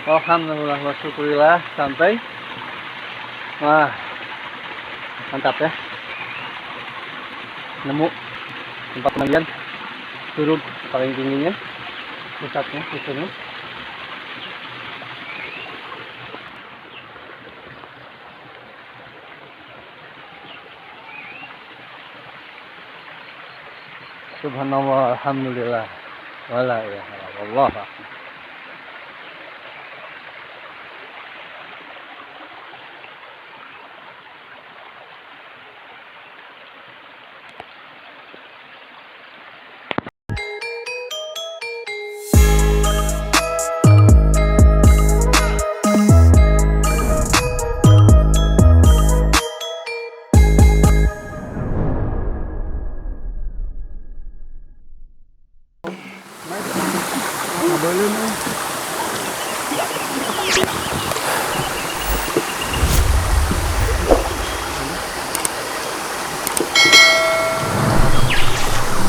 Alhamdulillah wa syukurillah sampai. Wah, mantap ya. Nemu tempat penambilan curug paling tingginya, pusatnya di sini. Subhanallah, alhamdulillah, wala ilaha illallah.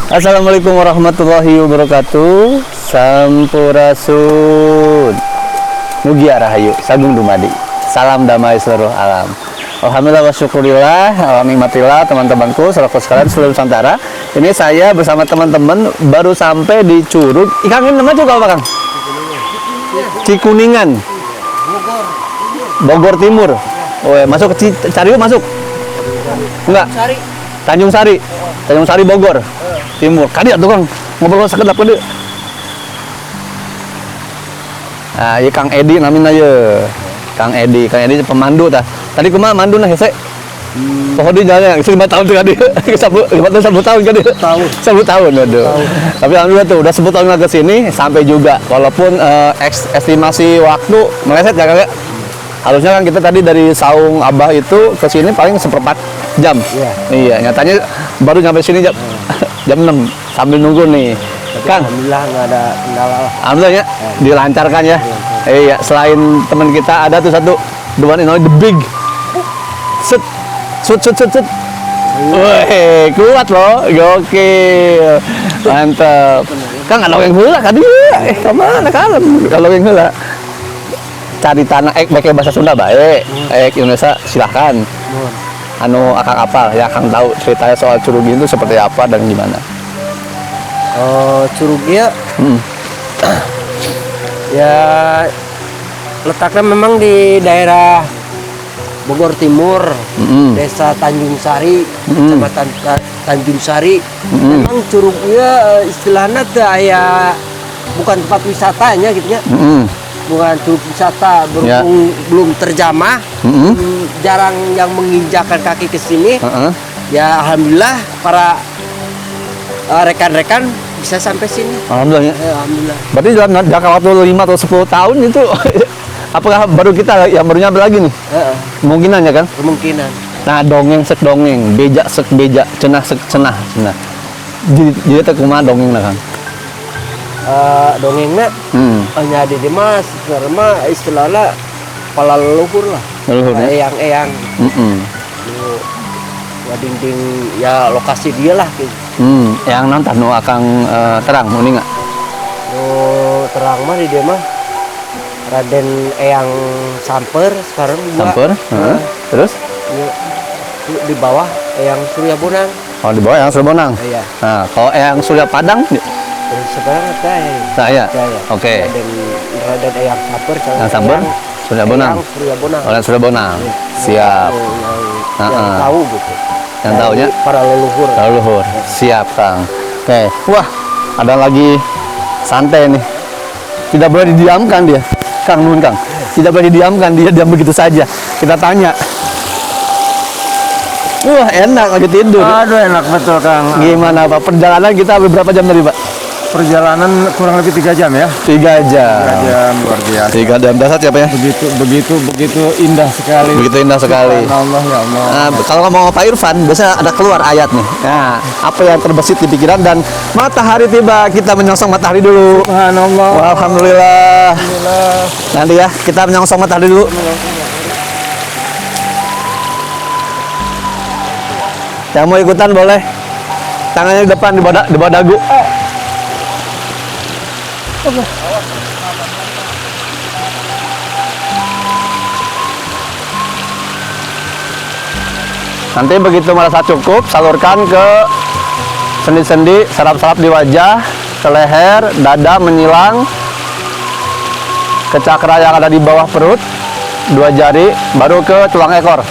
Assalamualaikum warahmatullahi wabarakatuh. Sampurasun. Mugia Rahayu Sagung Dumadi. Salam damai seluruh alam. Alhamdulillah wa syukurillah, nikmatillah teman-temanku, saudaraku sekalian seluruh Nusantara. Ini saya bersama teman-teman baru sampai di Curug. Ikang ini namanya juga apa, Kang? Cikuningan. Bogor Timur. Oh, ya. Masuk ke Cariu masuk? Enggak. Tanjung Sari. Tanjung Sari Bogor. Timur. Kadi atuh Kang, ngobrol sakedap kade. Nah, ieu Kang Edi namina ye. Kang Edi pemandu tah. Tadi kumaha manduna hese? Poho di jalan 5 tahun tuh kadi. 10 tahun kadi. 10 tahun aduh. Tapi alhamdulillah tuh udah 10 tahun ke sini sampai juga. Walaupun estimasi waktu meleset ya Kang ya. Harusnya kan kita tadi dari Saung Abah itu ke sini paling 1/4 jam. Iya, nyatanya baru nyampe sini jam 6 sambil nunggu nih. Tapi Kang, alhamdulillah nggak ada kendala lah. alhamdulillah ya, dilancarkan ya. Iya, selain teman kita ada tuh satu, the one and only the big. Set. Wih, kuat loh, gokil. Mantap. Kang, kalau yang heula kan dia, kemana kalem kalau yang heula. Cari tanah pakai bahasa Sunda baik, Indonesia silahkan. Anu akang apal ya, akang tahu ceritanya soal curug itu seperti apa dan gimana. Curugnya ya letaknya memang di daerah Bogor Timur, Desa Tanjung Sari, Kecamatan Tanjung Sari. Memang curugnya istilahnya tuh ya bukan tempat wisatanya gitu ya. Bukan curug wisata, berhubung belum terjamah, jarang yang menginjakan kaki ke sini. Ya alhamdulillah para rekan-rekan bisa sampai sini. Alhamdulillah. Alhamdulillah. Berarti dalam jangka waktu 5 atau 10 tahun itu apakah baru kita yang baru nyampe lagi nih? Kemungkinannya kan? Kemungkinan. Nah, dongeng sek dongeng, beja sek beja, cenah sek cenah. Jadi teh kumaha dongengna Kang? Dongengnya hanya di Dimas karena istilahnya kepala leluhur lah. Leluhur ya? Eyang-eyang. Ya dinding ya lokasi dia lah gitu. Yang nonton nu akang terang muni nggak? Terang mah di dia mah Raden Eyang Samper sekarang juga. Samper? Terus? Di bawah Eyang Surya Bonang. Oh, di bawah Eyang Surya Bonang? Iya. Nah, kalau Eyang Surya Padang? Sekarang saya. Saya? Oke. Raden Eyang Samper. Yang Samper? Surya Bonang? Surya Bonang. Oleh Surya Bonang? Siap. Yang tahu gitu. Yang tahunya? Para leluhur. Leluhur. Siap Kang. Oke. Wah, ada lagi santai nih. Tidak boleh didiamkan dia. Kang, nun Kang. Tidak boleh didiamkan, dia diam begitu saja. Kita tanya. Wah, enak lagi tidur. Aduh, enak betul Kang. Gimana Pak? Perjalanan kita berapa jam tadi Pak? Perjalanan kurang lebih 3 jam ya. 3 jam. 3 jam luar biasa. 3 jam dasar siapa ya? Begitu indah sekali. Begitu indah sekali. Allah ya Allah. Nah, kalau ngomong Pak Irfan, biasanya ada keluar ayat nih. Nah, apa yang terbesit di pikiran dan matahari tiba, kita menyongsong matahari dulu. Subhanallah. Wah, alhamdulillah. Nanti ya, kita menyongsong matahari dulu. Yang mau ikutan boleh. Tangannya di depan, di bawah dagu. Nanti begitu merasa cukup, salurkan ke sendi-sendi, saraf-saraf di wajah, ke leher, dada menyilang, ke cakra yang ada di bawah perut, 2 jari, baru ke tulang ekor.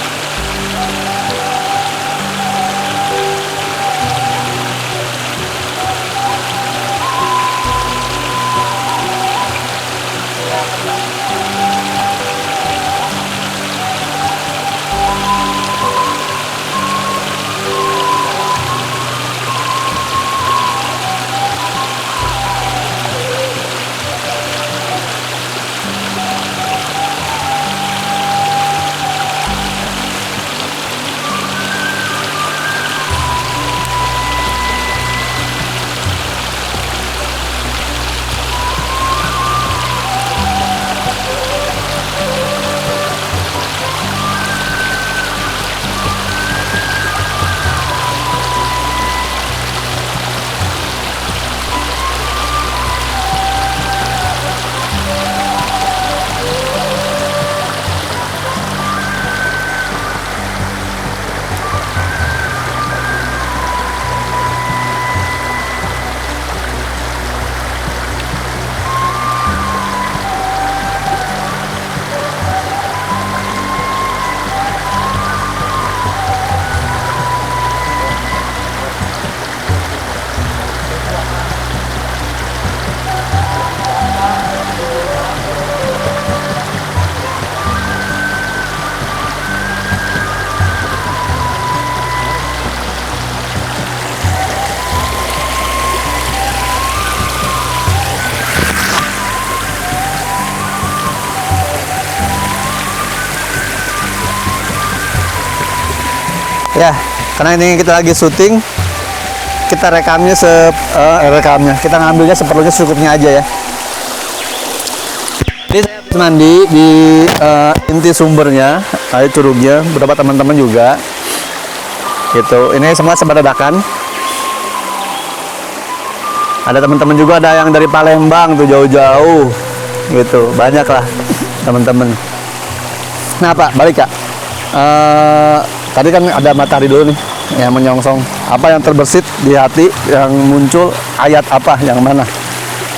Ya, karena ini kita lagi syuting, kita rekamnya kita ngambilnya seperlunya secukupnya aja ya. Ini saya habis mandi di inti sumbernya, air curugnya, beberapa teman-teman juga. Gitu. Ini semua sebadadakan. Ada teman-teman juga, ada yang dari Palembang tuh jauh-jauh, gitu, banyak lah teman-teman. Nah Pak, balik Kak. Tadi kan ada matahari dulu nih yang menyongsong. Apa yang terbersit di hati, yang muncul ayat apa, yang mana?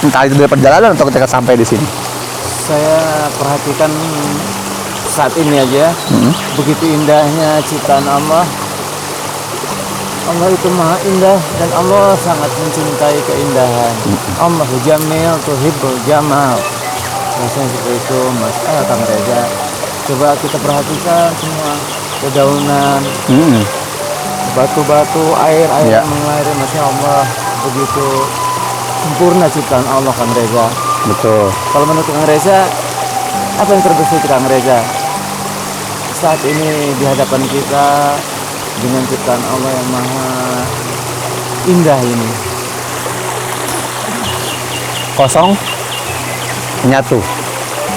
Entah itu dari perjalanan atau ketika sampai di sini. Saya perhatikan saat ini aja, begitu indahnya ciptaan Allah. Allah itu maha indah dan Allah sangat mencintai keindahan. Allah jamil tuhibbul jamal. Rasanya seperti itu Mas Kang Reza. Coba kita perhatikan semua dedaunan, batu-batu, air yang mengalir, Masya Allah, begitu sempurna ciptaan Allah Kang Reza. Betul. Kalau menurut Kang Reza, apa yang terbesit Kang Reza saat ini di hadapan kita dengan ciptaan Allah yang maha indah ini? Kosong menyatu.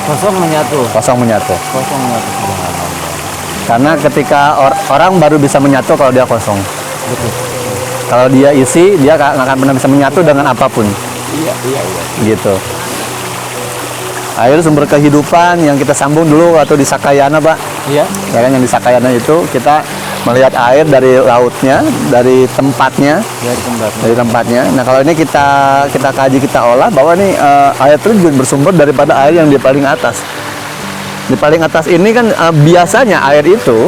Kosong menyatu. Kosong menyatu. Kosong menyatu. Subhanallah. Karena ketika orang baru bisa menyatu kalau dia kosong. Betul. Kalau dia isi, dia nggak akan pernah bisa menyatu dengan apapun. Iya. Gitu. Air sumber kehidupan yang kita sambung dulu waktu di Sakayana, Pak. Iya. Ya kan, yang di Sakayana itu kita melihat air dari lautnya, dari tempatnya. Dari tempatnya. Nah, kalau ini kita kaji, kita olah bahwa ini air itu juga bersumber daripada air yang di paling atas. Di paling atas ini kan biasanya air itu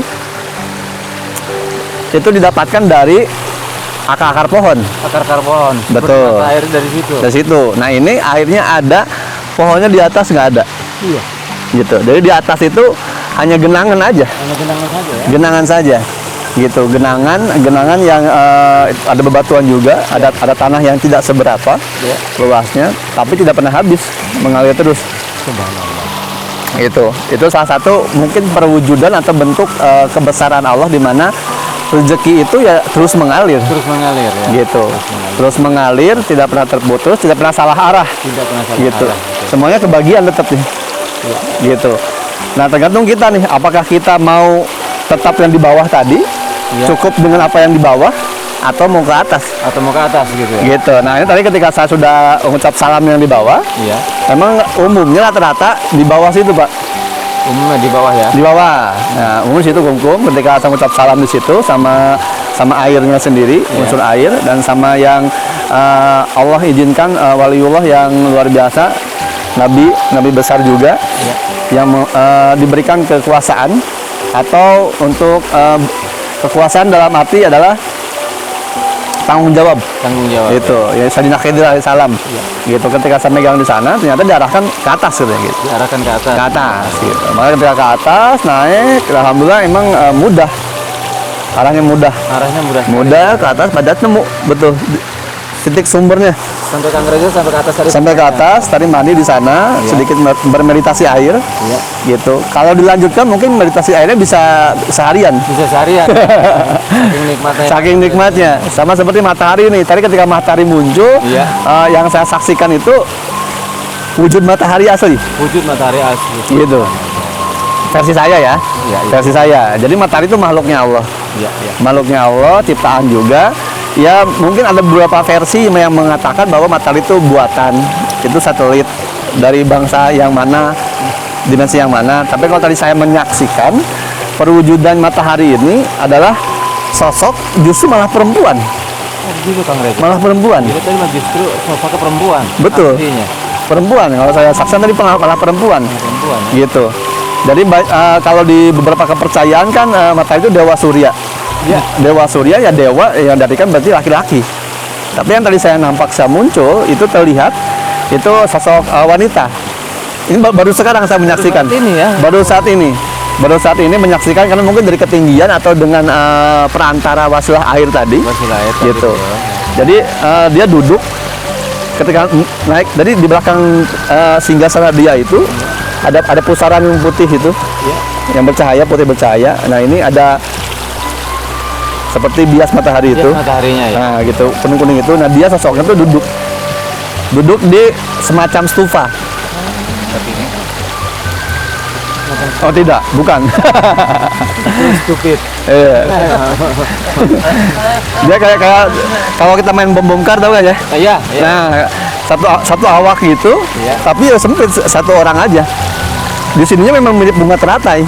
didapatkan dari akar-akar pohon. Akar-akar pohon. Betul. Air dari situ. Dari situ. Nah, ini airnya ada, pohonnya di atas nggak ada. Iya. Gitu. Jadi di atas itu hanya genangan aja. Hanya genangan saja ya. Genangan saja. Gitu. Genangan yang ada bebatuan juga, ada tanah yang tidak seberapa luasnya, tapi tidak pernah habis, mengalir terus. Subhanallah. Itu salah satu mungkin perwujudan atau bentuk kebesaran Allah, di mana rezeki itu ya terus mengalir ya. Gitu. Terus mengalir, tidak pernah terputus, tidak pernah salah arah. Tidak pernah salah Gitu. arah. Semuanya kebagian tetap nih. Ya. Gitu. Nah, tergantung kita nih, apakah kita mau tetap yang di bawah tadi, cukup dengan apa yang di bawah, atau mau ke atas. Gitu ya. Gitu. Nah, ini tadi ketika saya sudah mengucap salam yang di bawah, Iya. memang umumnya rata-rata di bawah situ, Pak. Umumnya di bawah ya. Di bawah. Nah, umum situ kumkum ketika saya mengucap salam di situ sama airnya sendiri, unsur air, dan sama yang Allah izinkan waliullah yang luar biasa, nabi besar juga, yang diberikan kekuasaan atau untuk kekuasaan dalam arti adalah tanggung jawab. Itu ya Sayyidina Khidir alaihissalam. Gitu, ketika saya megang di sana ternyata diarahkan ke atas gitu. Diarahkan ke atas. Ke atas gitu. Maka ketika ke atas naik, alhamdulillah emang mudah. Arahnya mudah. Mudah ke atas, pada nemu betul titik sumbernya. Sampai Kang Reza sampai ke atas tadi. Sampai ke atas, tadi mandi di sana, sedikit bermeditasi air. Gitu. Kalau dilanjutkan mungkin meditasi airnya bisa seharian. Bisa seharian. Saking nikmatnya. Saking nikmatnya. Sama seperti matahari nih. Tadi ketika matahari muncul, yang saya saksikan itu wujud matahari asli. Wujud matahari asli. Gitu. Versi saya ya. Versi saya. Jadi matahari itu makhluknya Allah. Makhluknya Allah, ciptaan juga. Ya mungkin ada beberapa versi yang mengatakan bahwa matahari itu buatan, itu satelit dari bangsa yang mana, dimensi yang mana. Tapi kalau tadi saya menyaksikan perwujudan matahari ini adalah sosok justru malah perempuan. Gitu Kang Reza. Malah perempuan. Jadi tadi justru sosok perempuan. Betul. Aslinya. Perempuan. Kalau saya saksikan tadi malah perempuan. Perempuan. Gitu. Jadi kalau di beberapa kepercayaan kan matahari itu dewa surya. Dewa surya ya dewa yang dari kan berarti laki-laki. Tapi yang tadi saya nampak saya muncul itu terlihat itu sosok wanita. Ini baru sekarang saya menyaksikan. Baru saat ini menyaksikan karena mungkin dari ketinggian atau dengan perantara wasilah air tadi. Gitu. Jadi dia duduk ketika naik. Jadi di belakang singgasana dia itu ada pusaran yang putih itu, yang bercahaya, putih bercahaya. Nah ini ada seperti bias matahari itu. Mataharinya ya. Nah gitu, kuning-kuning itu. Nah dia sosoknya tuh duduk di semacam stupa. Oh tidak, bukan. Stupid. Dia kayak kalau kita main bom kar tahu gak ya? Iya. Nah satu awak gitu, tapi ya sempit satu orang aja. Di sininya memang mirip bunga teratai.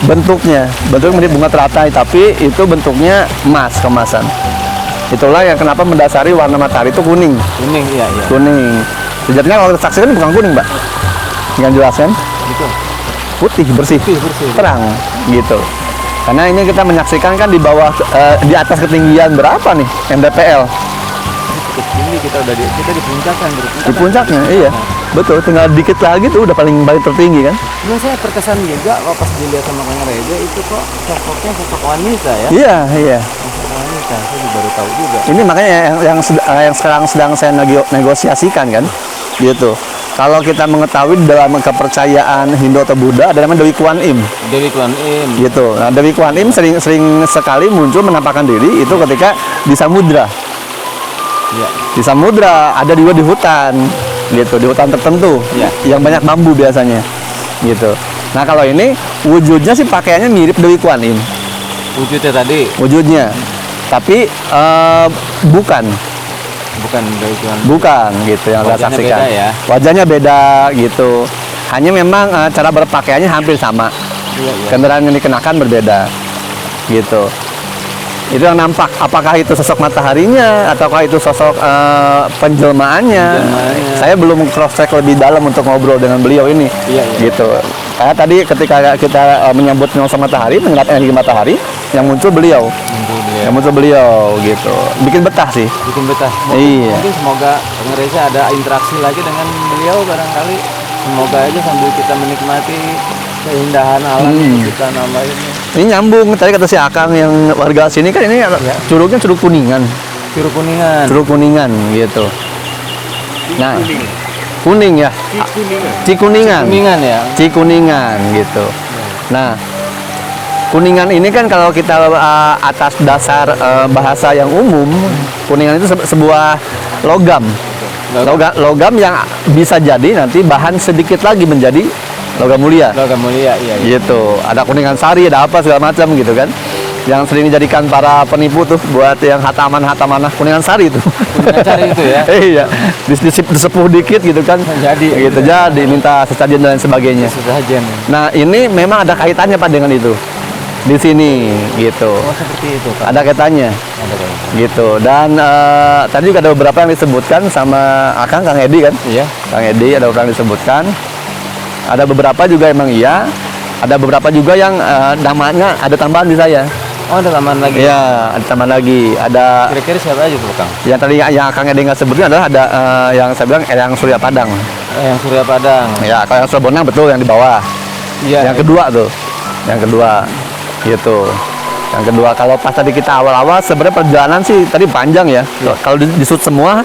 Bentuknya mirip bunga teratai, tapi itu bentuknya emas kemasan. Itulah yang kenapa mendasari warna matahari itu kuning. Kuning. Sejatinya kalau kita saksikan bukan kuning, Mbak. Yang jelaskan? Putih, bersih, terang, gitu. Karena ini kita menyaksikan kan di bawah, di atas ketinggian berapa nih MDPL? Ini kita di puncak kan, di puncaknya, iya. Betul, tinggal dikit lagi tuh udah paling tertinggi kan. Nah, saya terkesan juga kalau pas dilihat sama Kang Reza itu kok sosoknya sosok wanita ya. Iya. Sosok wanita, saya baru tahu juga. Ini makanya yang sekarang sedang saya negosiasikan kan, gitu. Kalau kita mengetahui dalam kepercayaan Hindu atau Buddha ada namanya Dewi Kuan Im. Gitu. Nah, Dewi Kuan Im sering sekali muncul menampakkan diri itu ketika di samudra. Di samudra, ada juga di hutan, gitu, di hutan tertentu, yang banyak bambu biasanya, gitu. Nah kalau ini wujudnya sih pakaiannya mirip Dewi Kuan Im. Wujudnya tadi? Wujudnya, tapi bukan Dewi Kuan Im. Bukan, gitu yang saya saksikan. Beda ya? Wajahnya beda, gitu. Hanya memang cara berpakaiannya hampir sama. Kendaraan yang dikenakan berbeda, gitu. Itu yang nampak, apakah itu sosok mataharinya ataukah itu sosok penjelmaannya. Saya belum cross check lebih dalam untuk ngobrol dengan beliau ini. Gitu. Karena tadi ketika kita menyambut nyosok matahari, mengingat energi matahari, yang muncul beliau. Gitu. Bikin betah sih. Mungkin semoga Kang Reza ada interaksi lagi dengan beliau barangkali. Semoga aja sambil kita menikmati keindahan alam kita nambah ini. Ini nyambung tadi kata si Akang yang warga sini kan ini curugnya curug kuningan. Curug kuningan gitu. Nah, kuning ya. Cikuningan gitu. Nah, kuningan ini kan kalau kita atas dasar bahasa yang umum, kuningan itu sebuah logam yang bisa jadi nanti bahan sedikit lagi menjadi logam mulia, iya. Gitu. Ada kuningan sari, ada apa segala macam gitu kan. yang sering dijadikan para penipu tuh buat yang hataman-hatamanah Kuningan Sari itu. Kuningan Sari itu ya. Iya, disepuh dikit gitu kan. Jadi gitu jadi minta sesajen dan lain sebagainya. sesajen. Nah, ini memang ada kaitannya Pak dengan itu. Di sini gitu. Oh, seperti itu Pak. Ada kaitannya. Ada kaitan. Gitu. Dan tadi juga ada beberapa yang disebutkan sama Kang Edi kan? Iya. Kang Edi ada beberapa yang disebutkan. Ada beberapa juga emang iya. Ada beberapa juga yang namanya ada tambahan di saya. Oh, ada tambahan lagi. Iya, ada tambahan lagi. Ada Kira-kira siapa aja tuh Kang? yang tadi yang Kang Edi nggak sebutin adalah ada yang saya bilang yang Surya Padang. Yang Surya Padang. Ya, kalau yang Surya Bonang betul yang di bawah. Iya. Yang kedua tuh. Yang kedua. Gitu. Yang kedua, kalau pas tadi kita awal-awal sebenarnya perjalanan sih tadi panjang ya. Kalau di-shoot semua,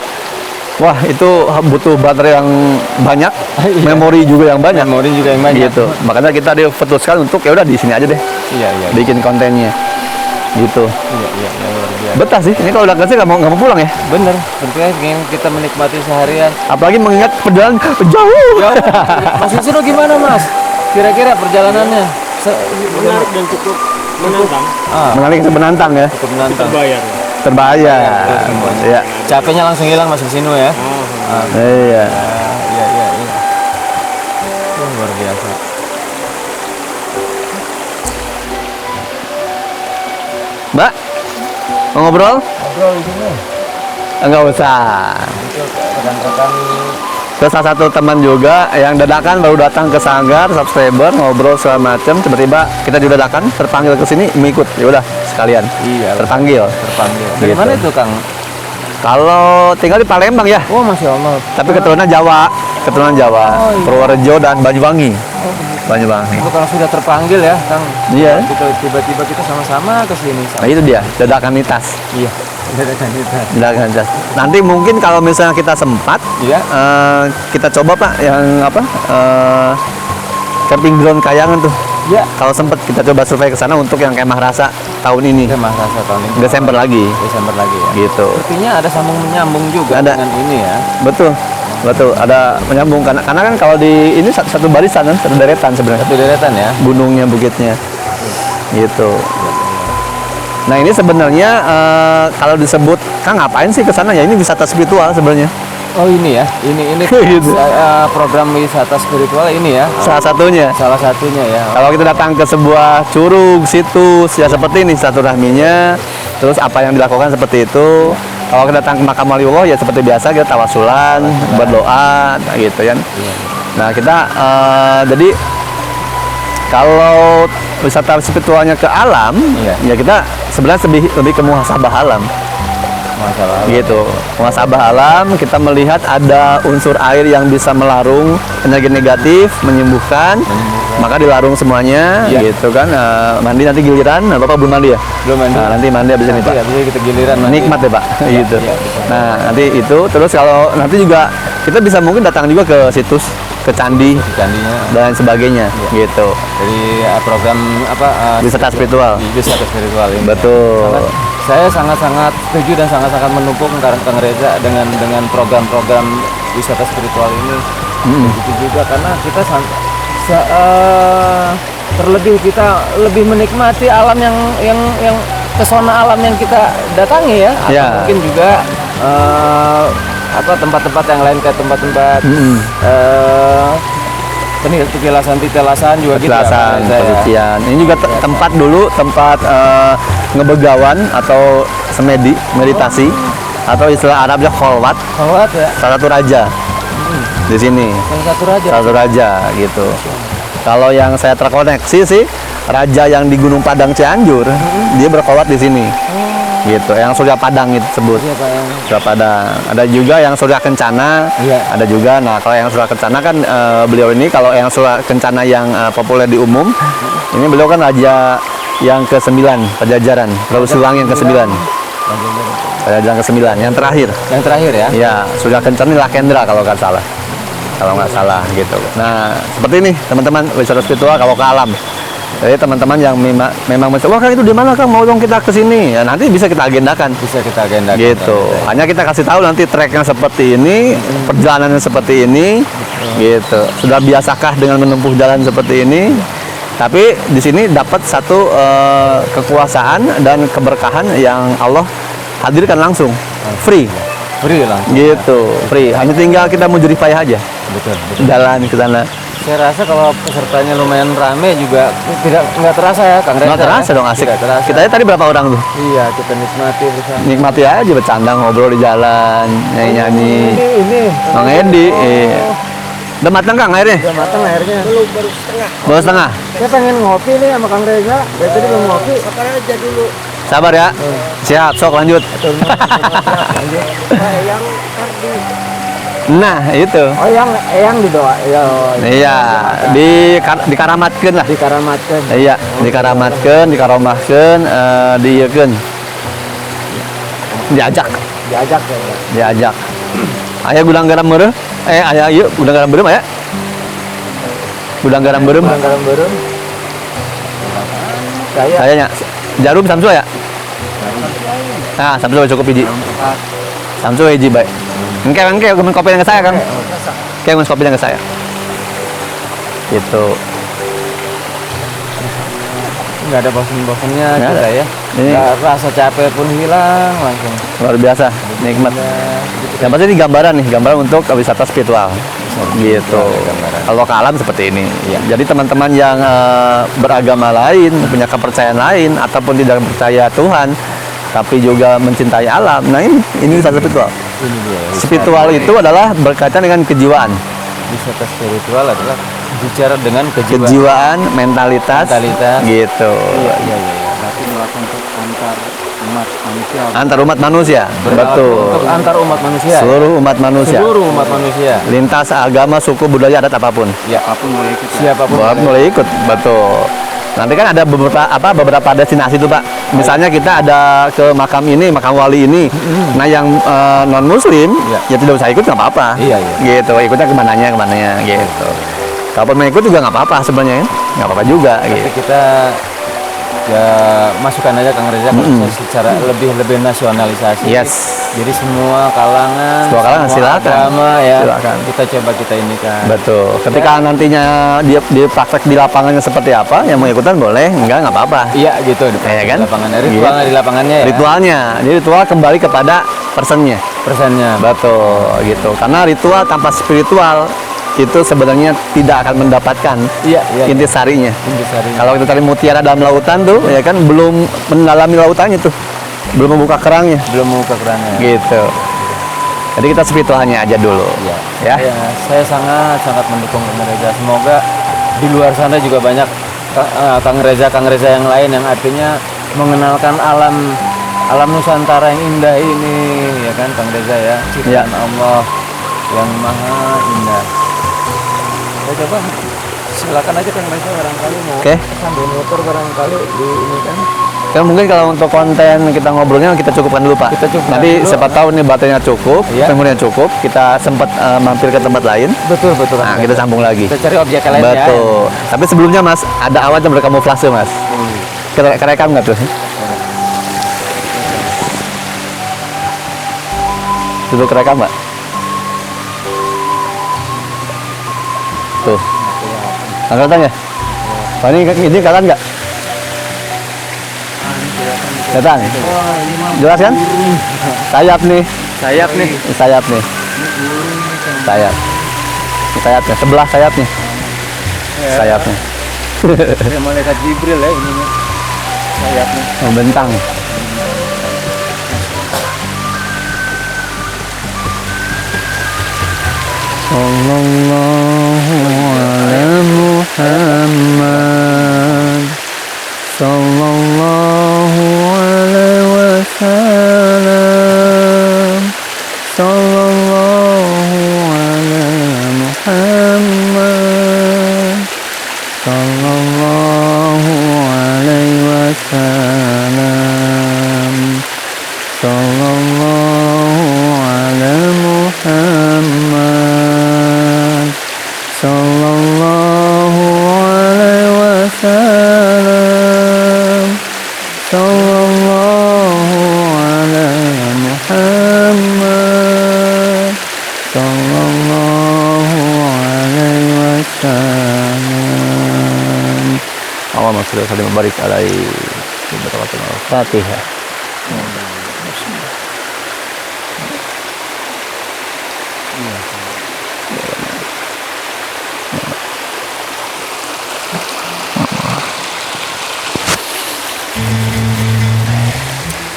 wah itu butuh baterai yang banyak, Iya. memori juga yang banyak. Memori juga yang banyak. Gitu. Makanya kita diputuskan untuk ya udah di sini aja deh, Iya, iya. bikin kontennya. Gitu. Iya, iya, iya, luar biasa. Betah sih. Ini kalau udah kasih nggak mau pulang ya. Bener, tentunya ingin kita menikmati seharian. Apalagi mengingat perjalanan jauh. Jauh. Mas Wisnu gimana Mas? Kira-kira perjalanannya? Menarik dan cukup menantang. Mengalih ke menantang ya. Cukup menantang. Bayar. Terbayar. Iya. Capeknya langsung hilang Mas Wisnu ya? Iya. Iya, iya, iya. Luar biasa. Mbak, mau ngobrol? Ngobrol di sini. Enggak usah. Rekan-rekan Terus salah satu teman juga yang dadakan baru datang ke Sanggar, subscriber, ngobrol segala macam, tiba-tiba kita dadakan terpanggil ke sini, mengikut. Ya udah sekalian. iya Terpanggil. terpanggil. Dari Gitu. mana itu Kang? Kalau tinggal di Palembang ya, Oh, Masya Allah. tapi keturunan Jawa, keturunan Jawa, Oh, iya. Purworejo dan Banyuwangi. Banyuwangi. Itu kalau sudah terpanggil ya Kang. Iya. Tiba-tiba kita sama-sama ke sini. Nah itu dia, dadakanitas. Iya. Dadakan kita. Dadakanitas. Nanti mungkin kalau misalnya kita sempat, Iya. kita coba Pak yang apa? Camping ground Kayangan tuh. Iya. Kalau sempat kita coba survei ke sana untuk yang kemah rasa tahun ini. Kemah rasa tahun ini. Desember lagi. Desember lagi ya. Gitu. Sepertinya ada sambung menyambung juga Ada. dengan ini ya. Betul. Betul, ada menyambung karena kan kalau di ini satu barisan kan, satu deretan sebenarnya. Satu deretan ya. Gunungnya, bukitnya. Gitu. Nah, ini sebenarnya kalau disebut Kang ngapain sih ke sana ya? Ini wisata spiritual sebenarnya. Oh ini ya. Ini Gitu. program wisata spiritual ini ya. Salah satunya. Salah satunya ya. Kalau kita datang ke sebuah curug, situs, ya seperti ini silaturahminya. Terus apa yang dilakukan seperti itu. Kalau kita datang ke makam waliullah ya seperti biasa kita tawasulan, berdoa, gitu kan. Nah kita jadi kalau wisata spiritualnya ke alam, Iya. ya kita sebenarnya lebih ke muhasabah alam. Masalah. Gitu. Muhasabah alam, kita melihat ada unsur air yang bisa melarung energi negatif, menyembuhkan. Maka dilarung semuanya, Iya. gitu kan. Mandi nanti giliran, Bapak belum mandi ya? Belum mandi. Nah, nanti mandi habis ini, Pak. Nanti habis ini kita giliran mandi. Nikmat ya, Pak. Gitu. iya, betul. Nah, nanti itu terus kalau nanti juga kita bisa mungkin datang juga ke situs, ke candi Candinya. dan sebagainya, gitu. Jadi program apa? Wisata spiritual. Wisata spiritual ini. Betul. Saya sangat-sangat setuju dan sangat-sangat mendukung Kang Reza dengan program-program wisata spiritual ini. Begitu juga karena kita terlebih kita lebih menikmati alam yang pesona alam yang kita datangi ya. Atau Ya. mungkin juga tempat-tempat yang lain kayak tempat-tempat titilasan juga gitu ya, Kejelasan, Kang Reza ya. pensucian. Ini juga tempat dulu tempat ngebegawan atau meditasi atau istilah Arabnya kholwat, Kholwat ya. salah satu raja di sini. Salah satu raja. Salah satu raja gitu. Kalau yang saya terkoneksi sih raja yang di Gunung Padang Cianjur, dia berkholwat di sini. Gitu, yang Surya Padang itu sebut. Iya, Pak, yang Surya Padang. Ada juga yang Surya Kencana. Iya. Ada juga. Nah, kalau yang Surya Kencana kan beliau ini kalau yang Surya Kencana yang populer di umum, ini beliau kan raja yang ke-9 Pajajaran, Prabu Siliwangi yang ke-9. Pajajaran ke-9 yang terakhir. yang terakhir ya. Iya, Surya Kencana ini Lakendra kalau nggak salah. Kalau nggak salah gitu. Nah, seperti ini teman-teman wisata spiritual kalau ke alam. Jadi teman-teman yang memang mencoba, wah Kang itu di mana Kang mau dong kita ke sini. Ya, nanti bisa kita agendakan. Bisa kita agendakan. Gitu. Hanya kita kasih tahu nanti treknya seperti ini, perjalanannya seperti ini, gitu. Sudah biasakah dengan menempuh jalan seperti ini? Tapi di sini dapat satu kekuasaan dan keberkahan yang Allah hadirkan langsung, free, Free lah. gitu, free. Hanya tinggal kita mau jerih payah aja, Betul. jalan ke sana. Saya rasa kalau pesertanya lumayan rame juga nggak terasa ya, Kang Reza. Nggak terasa ya? dong, asik. Tidak terasa. Kita aja tadi berapa orang tuh? Iya, kita nikmati bersama. Nikmati aja, bercanda, ngobrol di jalan, nyanyi-nyanyi. Ini Bang Edi, iya. Udah matang Kang airnya? udah matang airnya. Baru setengah. Saya pengen ngopi nih sama Kang Reza. Dari tadi belum ngopi. Sabar aja dulu. Sabar ya. Siap, sok lanjut. Nah, itu. Oh, yang didoa. Ya, Iya, dikaramatkeun lah. dikaramatkan. Iya, dikaramatkeun, dikaromahkeun, dieukeun. Diajak, Diajak ya. diajak. Aya gudang garam meureun? Aya ieu gudang garam beureum aya? Gudang garam beureum. Garam beureum. Saya Kayaknya jarum Samsu ya? Nah, Samsu cukup hiji. Samsu hiji baik. Engke kemen kopi dengan saya Kang. Kemen kopi dengan saya. Gitu. nggak ada bosan-bosannya Nggak kita ada. ya. Ini- Nggak rasa capek pun hilang langsung. Luar biasa, nikmat. Yang pasti ini gambaran untuk wisata spiritual. Gitu. Kalau ke alam seperti ini. Jadi teman-teman yang beragama lain, punya kepercayaan lain, ataupun tidak percaya Tuhan, tapi juga mencintai alam. Nah ini wisata spiritual. Ini dia. Spiritual itu adalah berkaitan dengan kejiwaan, Wisata spiritual adalah bicara dengan kejiwaan. kejiwaan, mentalitas, Mentalitas. gitu. Iya. Berarti melakukan untuk antar umat manusia. Antar umat manusia, betul. Untuk antar umat manusia. Seluruh umat manusia, Seluruh umat manusia. lintas agama, suku, budaya, adat apapun. Ya, apapun boleh ikut. Siapapun Boleh mulai ikut, betul. Nanti kan ada beberapa destinasi tuh Pak. Misalnya kita ada ke makam ini, makam wali ini. Nah yang non Muslim Iya. ya tidak usah ikut nggak apa-apa. Iya. Gitu, ikutnya kemananya gitu. Kalaupun mau ikut juga nggak apa-apa sebenarnya, nggak apa-apa juga. Tapi Gitu. kita ya masukkan aja Kang Reza secara lebih nasionalisasi. Yes. Jadi semua kalangan, Semua kalangan, silakan. agama ya. Silakan. Kita coba kita ini kan. Betul. Ketika nantinya dia praktek di lapangannya seperti apa, yang mau ikutan boleh, enggak nggak apa-apa. Iya gitu di Iya kan? lapangannya. Ritualnya Gitu. di lapangannya ya. Ritualnya, jadi ritual kembali kepada personnya. Persennya. Betul, gitu. Karena ritual tanpa spiritual itu sebenarnya tidak akan mendapatkan Iya. intisarinya. Intisari. Kalau kita cari mutiara dalam lautan tuh, ya kan belum mendalami lautannya tuh, belum membuka kerangnya, Belum mau ke kerannya. gitu. Jadi kita spiritualnya aja dulu, Iya. ya. Saya sangat mendukung Kang Reza. Semoga di luar sana juga banyak Kang Reza yang lain yang artinya mengenalkan alam Nusantara yang indah ini, ya kan Kang Reza ya. Ciptaan Allah yang maha indah. Saya coba silakan aja Kang Reza barangkali mau Oke. sambil motor barangkali di ini kan. Ya mungkin kalau untuk konten kita ngobrolnya kita cukupkan dulu Pak. Kita cukupkan Nanti dulu. siapa tahu nih baterainya cukup, Iya. memorinya cukup, kita sempat mampir ke tempat lain. Betul Nah, Kang kita Reza. sambung lagi. Kita cari objek lain ya. Betul. Tapi sebelumnya Mas, ada awan yang berkamuflase Mas. Kerekam nggak tuh? Dulu kerekam Mbak? Tuh. Angkatan ya? Oh, ini kelihatan nggak? Kelihatan? Jelas kan? Sayap nih. Sayap nih. Ini sayap nih. Sayap. Ini sayapnya. Sebelah sayapnya. Sayapnya. Ya, malaikat Jibril ya ininya. Sayapnya. Membentang. Sallallahu ala Muhammad. Sallallahu alaihi wasallam. Sallallahu ala Muhammad. Sallallahu alaihi wasallam. Sudah saling membarik alai Fatihah.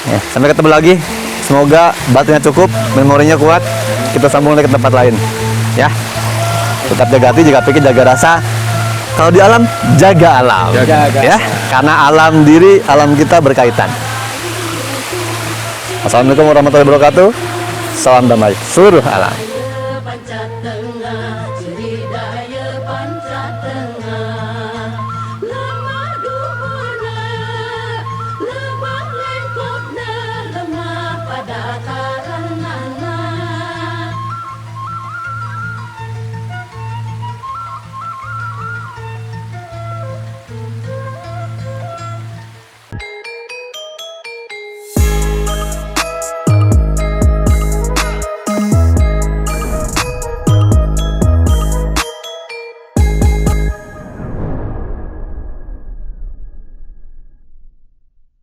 Ya, sampai ketemu lagi. Semoga baterainya cukup, memorinya kuat. Kita sambung lagi ke tempat lain. Ya. Tetap jaga hati, jaga pikir, jaga rasa. Kalau di alam, jaga alam. Ya. Karena alam diri, alam kita berkaitan. Assalamualaikum warahmatullahi wabarakatuh. Salam damai seluruh alam.